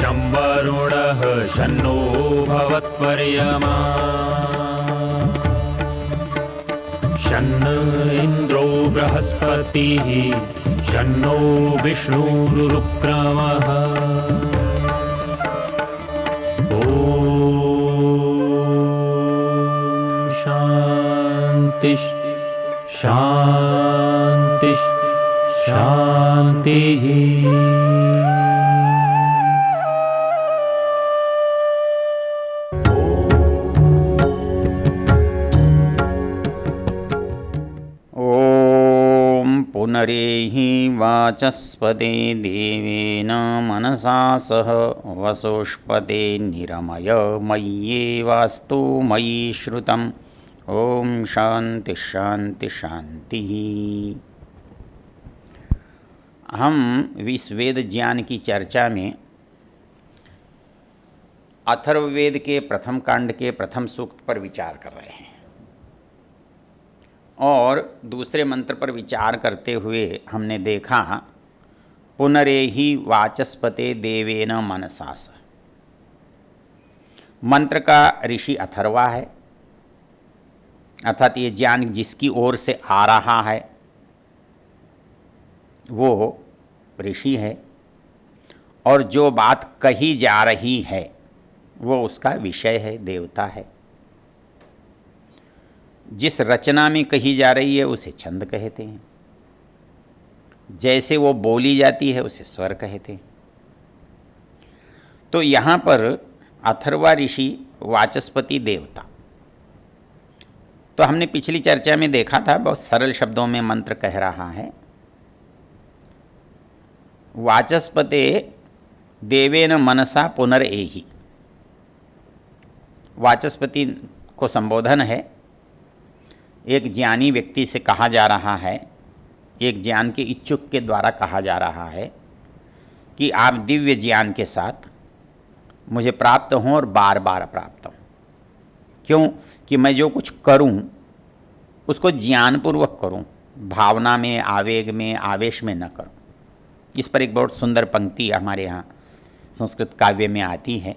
शं वरुणः शन्नो भवत्वर्यमा शन्न इन्द्रो बृहस्पतिः शन्नो विष्णुरुक्रमः ॐ शान्ति शान्ति शान्तिः। पुनरेहि वाचस्पते देवेन मनसा सह वसोष्पते निरमय मय्येवास्तु मयि श्रुतम्। ओम शांति शांति शांति। हम इस वेद ज्ञान की चर्चा में अथर्ववेद के प्रथम कांड के प्रथम सूक्त पर विचार कर रहे हैं और दूसरे मंत्र पर विचार करते हुए हमने देखा पुनरेहि वाचस्पते देवेन मनसा सह। मंत्र का ऋषि अथर्वा है, अर्थात ये ज्ञान जिसकी ओर से आ रहा है वो ऋषि है और जो बात कही जा रही है वो उसका विषय है, देवता है। जिस रचना में कही जा रही है उसे छंद कहते हैं, जैसे वो बोली जाती है उसे स्वर कहते हैं। तो यहाँ पर अथर्वा ऋषि वाचस्पति देवता, तो हमने पिछली चर्चा में देखा था बहुत सरल शब्दों में मंत्र कह रहा है वाचस्पते देवेन मनसा पुनरेहि। वाचस्पति को संबोधन है, एक ज्ञानी व्यक्ति से कहा जा रहा है, एक ज्ञान के इच्छुक के द्वारा कहा जा रहा है कि आप दिव्य ज्ञान के साथ मुझे प्राप्त हों और बार बार प्राप्त हों। क्यों कि मैं जो कुछ करूं उसको ज्ञानपूर्वक करूं, भावना में, आवेग में, आवेश में न करूं। इस पर एक बहुत सुंदर पंक्ति हमारे यहाँ संस्कृत काव्य में आती है।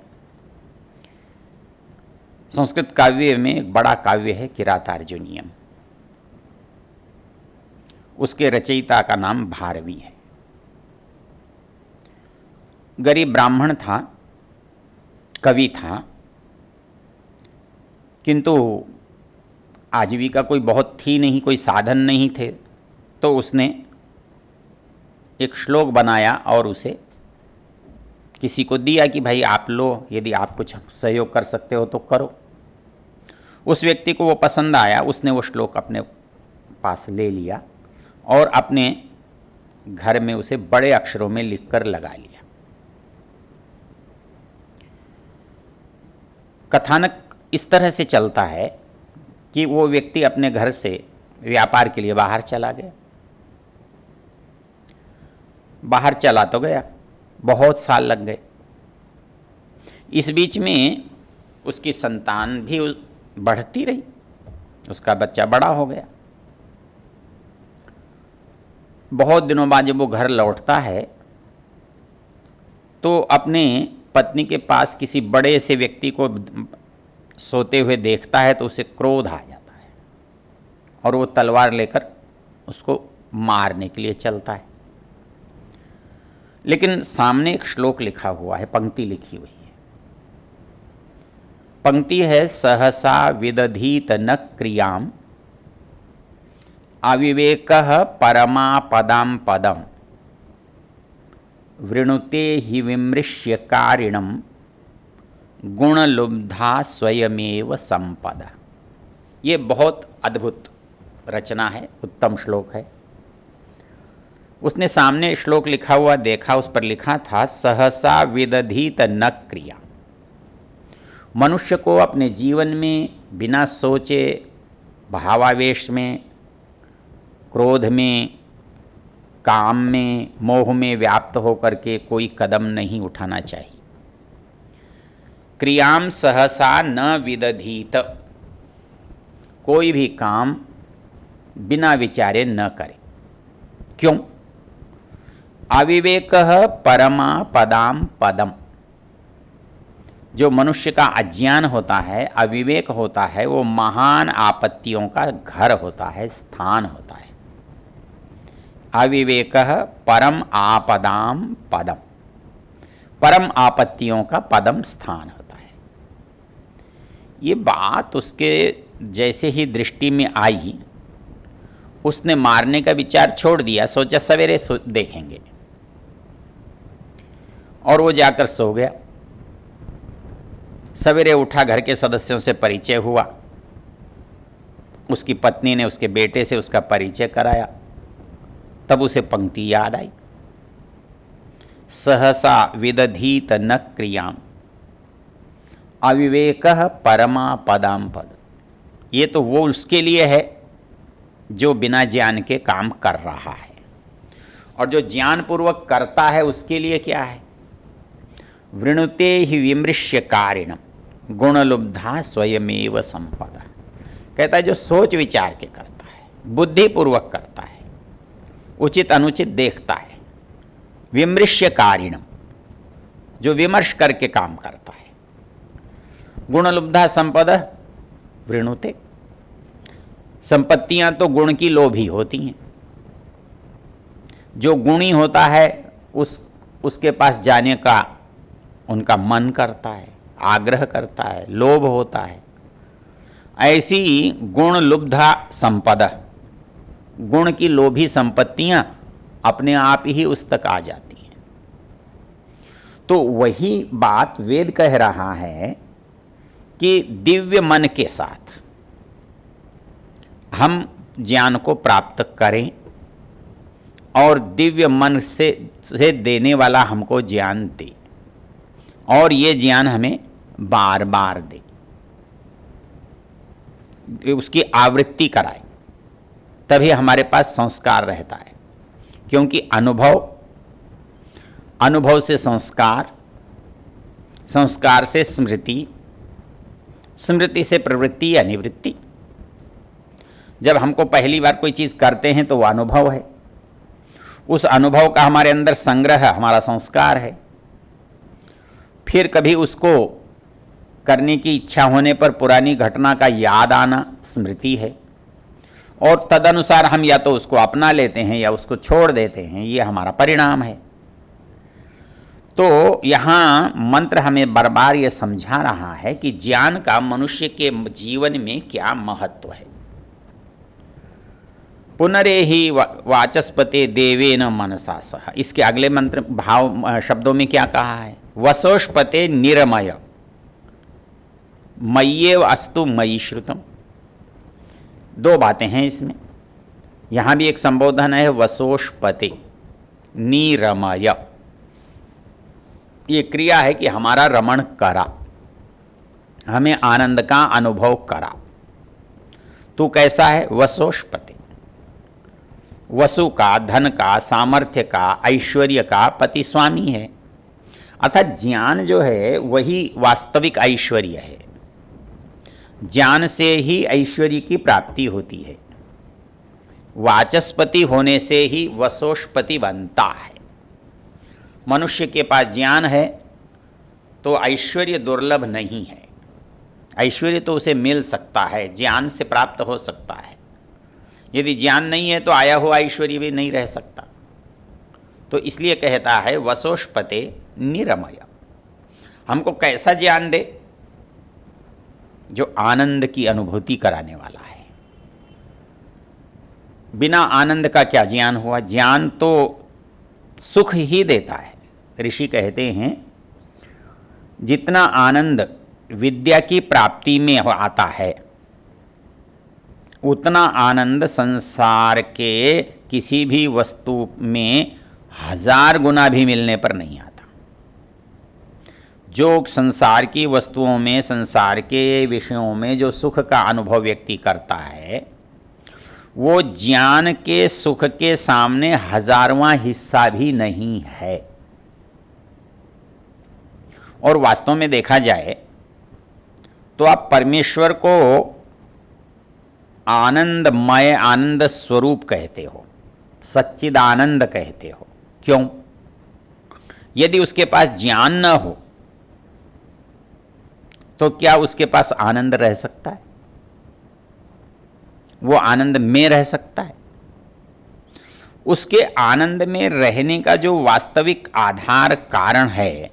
संस्कृत काव्य में एक बड़ा काव्य है किरातार्जुनीयम, उसके रचयिता का नाम भारवी है। गरीब ब्राह्मण था, कवि था, किंतु आजीविका कोई बहुत थी नहीं, कोई साधन नहीं थे, तो उसने एक श्लोक बनाया और उसे किसी को दिया कि भाई आप लो, यदि आप कुछ सहयोग कर सकते हो तो करो। उस व्यक्ति को वो पसंद आया, उसने वो श्लोक अपने पास ले लिया और अपने घर में उसे बड़े अक्षरों में लिखकर लगा लिया। कथानक इस तरह से चलता है कि वो व्यक्ति अपने घर से व्यापार के लिए बाहर चला गया। बाहर चला तो गया, बहुत साल लग गए। इस बीच में उसकी संतान भी बढ़ती रही, उसका बच्चा बड़ा हो गया। बहुत दिनों बाद जब वो घर लौटता है तो अपने पत्नी के पास किसी बड़े से व्यक्ति को सोते हुए देखता है तो उसे क्रोध आ जाता है और वो तलवार लेकर उसको मारने के लिए चलता है। लेकिन सामने एक श्लोक लिखा हुआ है, पंक्ति लिखी हुई है। पंक्ति है सहसा विदधीत न क्रियाम अविवेकः परमापदां पदम वृणुते हि विमृश्य कारिणम गुणलुब्धा स्वयमेव संपदा। ये बहुत अद्भुत रचना है, उत्तम श्लोक है। उसने सामने श्लोक लिखा हुआ देखा, उस पर लिखा था सहसा विदधीत न क्रिया। मनुष्य को अपने जीवन में बिना सोचे, भावावेश में, क्रोध में, काम में, मोह में व्याप्त होकर के कोई कदम नहीं उठाना चाहिए। क्रियाम सहसा न विदधीत, कोई भी काम बिना विचारे न करे। क्यों? अविवेकः परमा पदाम पदम, जो मनुष्य का अज्ञान होता है, अविवेक होता है, वो महान आपत्तियों का घर होता है, स्थान होता है। अविवेकः परम आपदाम पदम, परम आपत्तियों का पदम स्थान होता है। ये बात उसके जैसे ही दृष्टि में आई, उसने मारने का विचार छोड़ दिया, सोचा सवेरे देखेंगे, और वो जाकर सो गया। सवेरे उठा, घर के सदस्यों से परिचय हुआ, उसकी पत्नी ने उसके बेटे से उसका परिचय कराया, तब उसे पंक्ति याद आई, सहसा विदधीत न क्रियाम अविवेकः परमा पदाम पद। ये तो वो उसके लिए है जो बिना ज्ञान के काम कर रहा है, और जो ज्ञान पूर्वक करता है उसके लिए क्या है? वृणुते ही विमृश्य कारिणम गुणलुब्धा स्वयमेव संपदा। कहता है जो सोच विचार के करता है, बुद्धिपूर्वक करता है, उचित अनुचित देखता है, विमृश्य कारिणम, जो विमर्श करके काम करता है, गुणलुब्धा संपदा वृणुते। संपत्तियां तो गुण की लोभी होती हैं। जो गुणी होता है उसके पास जाने का उनका मन करता है, आग्रह करता है, लोभ होता है। ऐसी गुण लुब्धा संपदा, गुण की लोभी संपत्तियां अपने आप ही उस तक आ जाती हैं। तो वही बात वेद कह रहा है कि दिव्य मन के साथ हम ज्ञान को प्राप्त करें, और दिव्य मन से देने वाला हमको ज्ञान दे, और ये ज्ञान हमें बार बार दे, उसकी आवृत्ति कराए, तभी हमारे पास संस्कार रहता है। क्योंकि अनुभव से संस्कार, संस्कार से स्मृति, स्मृति से प्रवृत्ति या निवृत्ति। जब हमको पहली बार कोई चीज़ करते हैं तो वो अनुभव है, उस अनुभव का हमारे अंदर संग्रह हमारा संस्कार है। फिर कभी उसको करने की इच्छा होने पर पुरानी घटना का याद आना स्मृति है, और तदनुसार हम या तो उसको अपना लेते हैं या उसको छोड़ देते हैं, ये हमारा परिणाम है। तो यहाँ मंत्र हमें बार बार ये समझा रहा है कि ज्ञान का मनुष्य के जीवन में क्या महत्व है। पुनरेहि वाचस्पते देवेन मनसा सह, इसके अगले मंत्र भाव शब्दों में क्या कहा है? वसोष्पते निरमय मय्येव अस्तु मयि श्रुतम। दो बातें हैं इसमें। यहाँ भी एक संबोधन है वसोष्पते निरमय, ये क्रिया है कि हमारा रमण करा, हमें आनंद का अनुभव करा। तू कैसा है? वसोष्पते, वसु का, धन का, सामर्थ्य का, ऐश्वर्य का पति स्वामी है। अर्थात ज्ञान जो है वही वास्तविक ऐश्वर्य है। ज्ञान से ही ऐश्वर्य की प्राप्ति होती है। वाचस्पति होने से ही वसोष्पति बनता है। मनुष्य के पास ज्ञान है तो ऐश्वर्य दुर्लभ नहीं है। ऐश्वर्य तो उसे मिल सकता है, ज्ञान से प्राप्त हो सकता है। यदि ज्ञान नहीं है तो आया हुआ ऐश्वर्य भी नहीं रह सकता। तो इसलिए कहता है वसोष्पते निरमय। हमको कैसा ज्ञान दे? जो आनंद की अनुभूति कराने वाला है। बिना आनंद का क्या ज्ञान हुआ? ज्ञान तो सुख ही देता है। ऋषि कहते हैं जितना आनंद विद्या की प्राप्ति में आता है, उतना आनंद संसार के किसी भी वस्तु में 1000 गुना भी मिलने पर नहीं आता। जो संसार की वस्तुओं में, संसार के विषयों में जो सुख का अनुभव व्यक्ति करता है, वो ज्ञान के सुख के सामने 1000वां हिस्सा भी नहीं है। और वास्तव में देखा जाए तो आप परमेश्वर को आनंदमय, आनंद स्वरूप कहते हो, सच्चिदानंद कहते हो। क्यों? यदि उसके पास ज्ञान न हो तो क्या उसके पास आनंद रह सकता है? वो आनंद में रह सकता है? उसके आनंद में रहने का जो वास्तविक आधार कारण है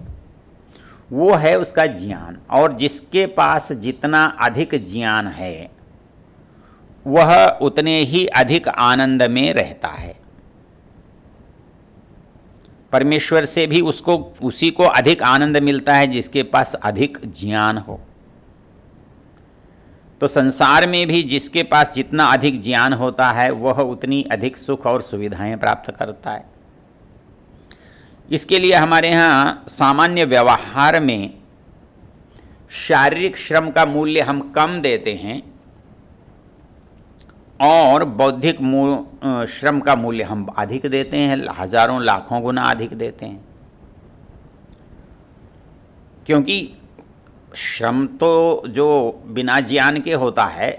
वो है उसका ज्ञान, और जिसके पास जितना अधिक ज्ञान है वह उतने ही अधिक आनंद में रहता है। परमेश्वर से भी उसी को अधिक आनंद मिलता है जिसके पास अधिक ज्ञान हो। तो संसार में भी जिसके पास जितना अधिक ज्ञान होता है वह उतनी अधिक सुख और सुविधाएं प्राप्त करता है। इसके लिए हमारे यहाँ सामान्य व्यवहार में शारीरिक श्रम का मूल्य हम कम देते हैं और बौद्धिक श्रम का मूल्य हम अधिक देते हैं, हजारों लाखों गुना अधिक देते हैं। क्योंकि श्रम तो जो बिना ज्ञान के होता है,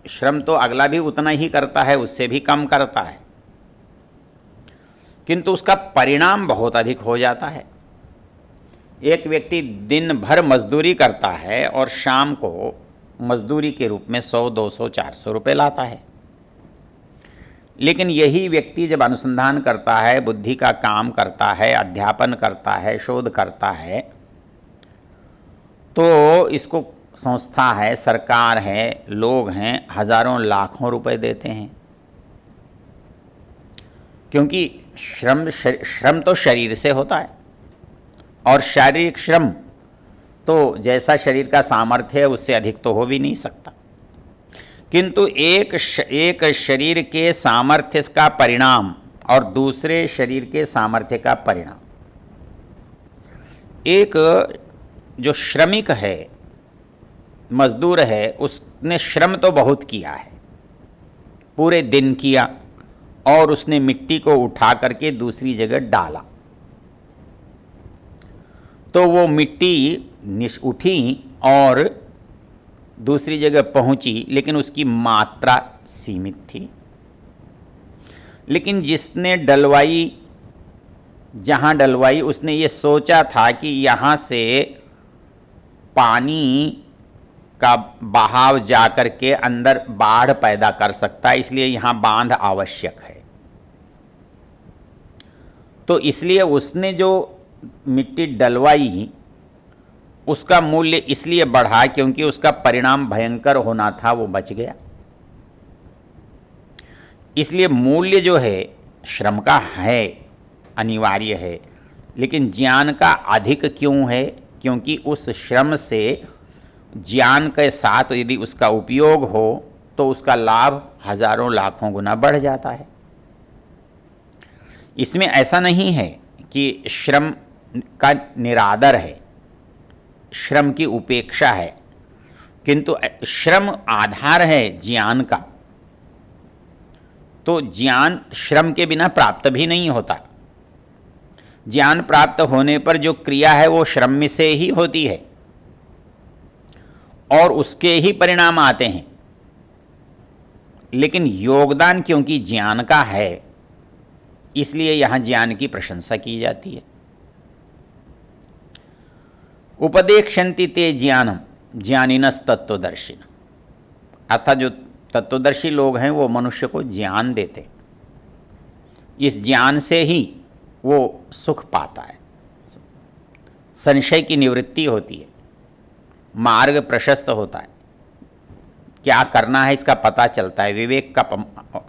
श्रम तो अगला भी उतना ही करता है, उससे भी कम करता है, किंतु उसका परिणाम बहुत अधिक हो जाता है। एक व्यक्ति दिन भर मजदूरी करता है और शाम को मजदूरी के रूप में 100, 200, 400 रुपये लाता है। लेकिन यही व्यक्ति जब अनुसंधान करता है, बुद्धि का काम करता है, अध्यापन करता है, शोध करता है, तो इसको संस्था है, सरकार है, लोग हैं, हजारों लाखों रुपए देते हैं। क्योंकि श्रम तो शरीर से होता है, और शारीरिक श्रम तो जैसा शरीर का सामर्थ्य है उससे अधिक तो हो भी नहीं सकता। किंतु एक शरीर के सामर्थ्य का परिणाम और दूसरे शरीर के सामर्थ्य का परिणाम, एक जो श्रमिक है, मजदूर है, उसने श्रम तो बहुत किया है, पूरे दिन किया, और उसने मिट्टी को उठा करके दूसरी जगह डाला, तो वो मिट्टी उठी और दूसरी जगह पहुंची, लेकिन उसकी मात्रा सीमित थी। लेकिन जिसने डलवाई, जहाँ डलवाई, उसने ये सोचा था कि यहाँ से पानी का बहाव जाकर के अंदर बाढ़ पैदा कर सकता है, इसलिए यहाँ बांध आवश्यक है। तो इसलिए उसने जो मिट्टी डलवाई उसका मूल्य इसलिए बढ़ा क्योंकि उसका परिणाम भयंकर होना था, वो बच गया। इसलिए मूल्य जो है श्रम का है, अनिवार्य है, लेकिन ज्ञान का अधिक क्यों है? क्योंकि उस श्रम से ज्ञान के साथ यदि उसका उपयोग हो तो उसका लाभ हजारों लाखों गुना बढ़ जाता है। इसमें ऐसा नहीं है कि श्रम का निरादर है, श्रम की उपेक्षा है, किंतु श्रम आधार है ज्ञान का। तो ज्ञान श्रम के बिना प्राप्त भी नहीं होता। ज्ञान प्राप्त होने पर जो क्रिया है वो श्रम में से ही होती है और उसके ही परिणाम आते हैं। लेकिन योगदान क्योंकि ज्ञान का है, इसलिए यहां ज्ञान की प्रशंसा की जाती है। उपदेक्षन्ति ते ज्ञानम ज्ञानिनस तत्वदर्शिन, अर्थात जो तत्वदर्शी लोग हैं वो मनुष्य को ज्ञान देते, इस ज्ञान से ही वो सुख पाता है, संशय की निवृत्ति होती है, मार्ग प्रशस्त होता है, क्या करना है इसका पता चलता है, विवेक का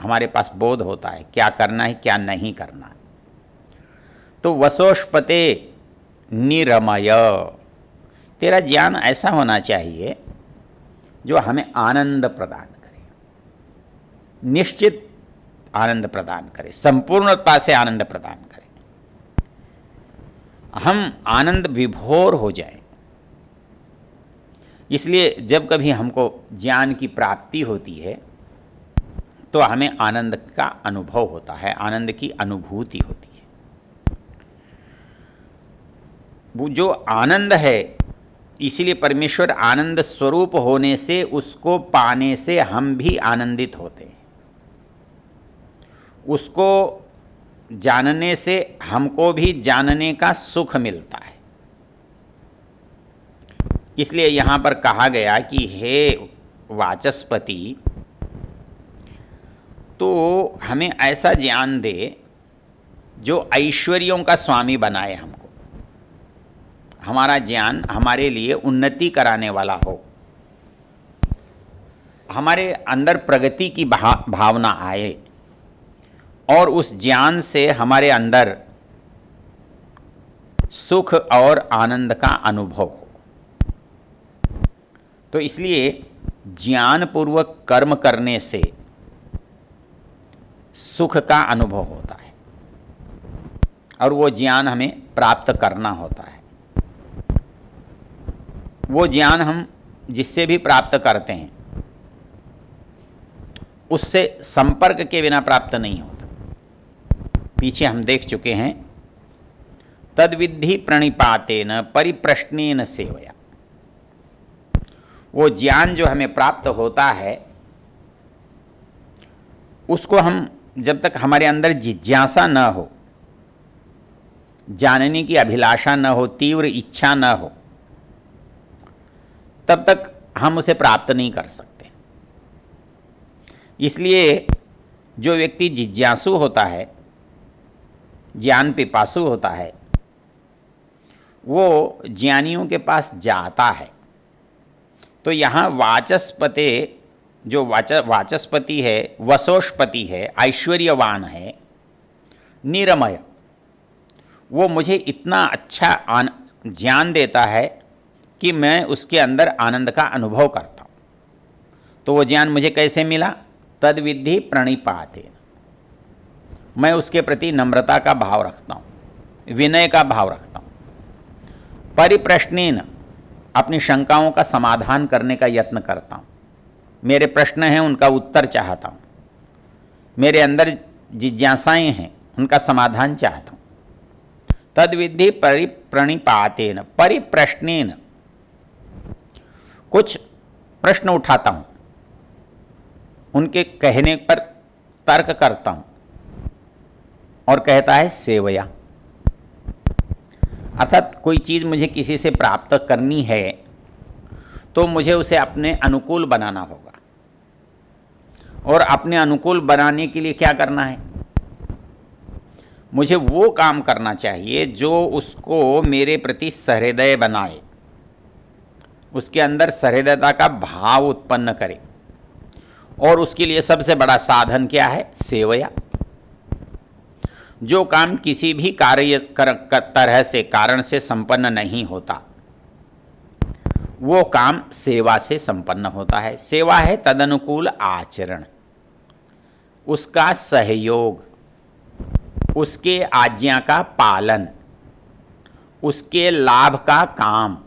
हमारे पास बोध होता है, क्या करना है क्या नहीं करना है। तो वसोष्पते निरमय, तेरा ज्ञान ऐसा होना चाहिए जो हमें आनंद प्रदान करे, निश्चित आनंद प्रदान करे, संपूर्णता से आनंद प्रदान करे, हम आनंद विभोर हो जाए। इसलिए जब कभी हमको ज्ञान की प्राप्ति होती है तो हमें आनंद का अनुभव होता है, आनंद की अनुभूति होती है। वो जो आनंद है, इसीलिए परमेश्वर आनंद स्वरूप होने से उसको पाने से हम भी आनंदित होते हैं, उसको जानने से हमको भी जानने का सुख मिलता है। इसलिए यहाँ पर कहा गया कि हे वाचस्पति, तो हमें ऐसा ज्ञान दे जो ऐश्वर्यों का स्वामी बनाए हमको, हमारा ज्ञान हमारे लिए उन्नति कराने वाला हो, हमारे अंदर प्रगति की भावना आए और उस ज्ञान से हमारे अंदर सुख और आनंद का अनुभव हो। तो इसलिए ज्ञानपूर्वक कर्म करने से सुख का अनुभव होता है और वो ज्ञान हमें प्राप्त करना होता है। वो ज्ञान हम जिससे भी प्राप्त करते हैं उससे संपर्क के बिना प्राप्त नहीं होता। पीछे हम देख चुके हैं, तद्विद्धि प्रणिपातेन परिप्रश्नेन सेवया। वो ज्ञान जो हमें प्राप्त होता है उसको हम जब तक हमारे अंदर जिज्ञासा न हो, जानने की अभिलाषा न हो, तीव्र इच्छा न हो, तब तक हम उसे प्राप्त नहीं कर सकते। इसलिए जो व्यक्ति जिज्ञासु होता है, ज्ञान पिपासु होता है, वो ज्ञानियों के पास जाता है। तो यहाँ वाचस्पते, जो वाचस्पति है, वसोष्पति है, ऐश्वर्यवान है, निरमय, वो मुझे इतना अच्छा ज्ञान देता है कि मैं उसके अंदर आनंद का अनुभव करता हूँ। तो वो ज्ञान मुझे कैसे मिला? तद्विद्धि प्रणिपाते, मैं उसके प्रति नम्रता का भाव रखता हूँ, विनय का भाव रखता हूँ। परिप्रश्नेन, अपनी शंकाओं का समाधान करने का यत्न करता हूँ। मेरे प्रश्न हैं, उनका उत्तर चाहता हूँ। मेरे अंदर जिज्ञासाएं हैं, उनका समाधान चाहता हूँ। तद्विद्धि परिप्रणिपातेन, परिप्रश्नेन, कुछ प्रश्न उठाता हूँ, उनके कहने पर तर्क करता हूँ और कहता है सेवया। अर्थात कोई चीज़ मुझे किसी से प्राप्त करनी है तो मुझे उसे अपने अनुकूल बनाना होगा, और अपने अनुकूल बनाने के लिए क्या करना है? मुझे वो काम करना चाहिए जो उसको मेरे प्रति सहृदय बनाए, उसके अंदर सहृदयता का भाव उत्पन्न करे। और उसके लिए सबसे बड़ा साधन क्या है? सेवया। जो काम किसी भी तरह से, कारण से संपन्न नहीं होता, वो काम सेवा से संपन्न होता है। सेवा है तदनुकूल आचरण, उसका सहयोग, उसके आज्ञा का पालन, उसके लाभ का काम।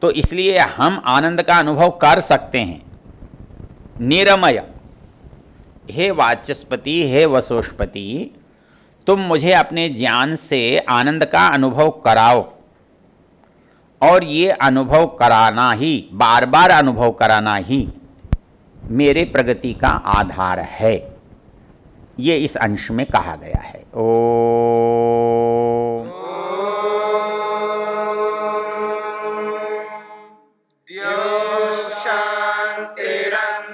तो इसलिए हम आनंद का अनुभव कर सकते हैं। निरमय, हे वाचस्पति, हे वसोष्पति, तुम मुझे अपने ज्ञान से आनंद का अनुभव कराओ, और ये अनुभव कराना ही, बार बार अनुभव कराना ही मेरे प्रगति का आधार है। ये इस अंश में कहा गया है। ओम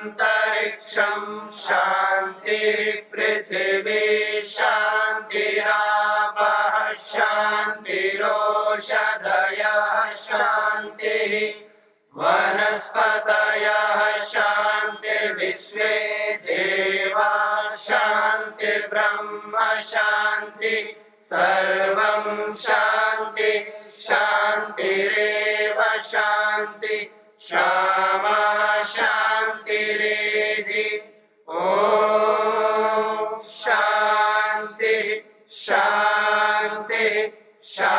शांतिरंतरिक्षं शांतिर्पृथिवी शांतिरापः शांतिरोषधयः शांतिः वनस्पतयः शांतिर्विश्वे देवा शांतिर्ब्रह्म शांति सर्वं शांति शांतिरेव शांति क्षमा शांतिरेधि। ओम शांति शांति शांति।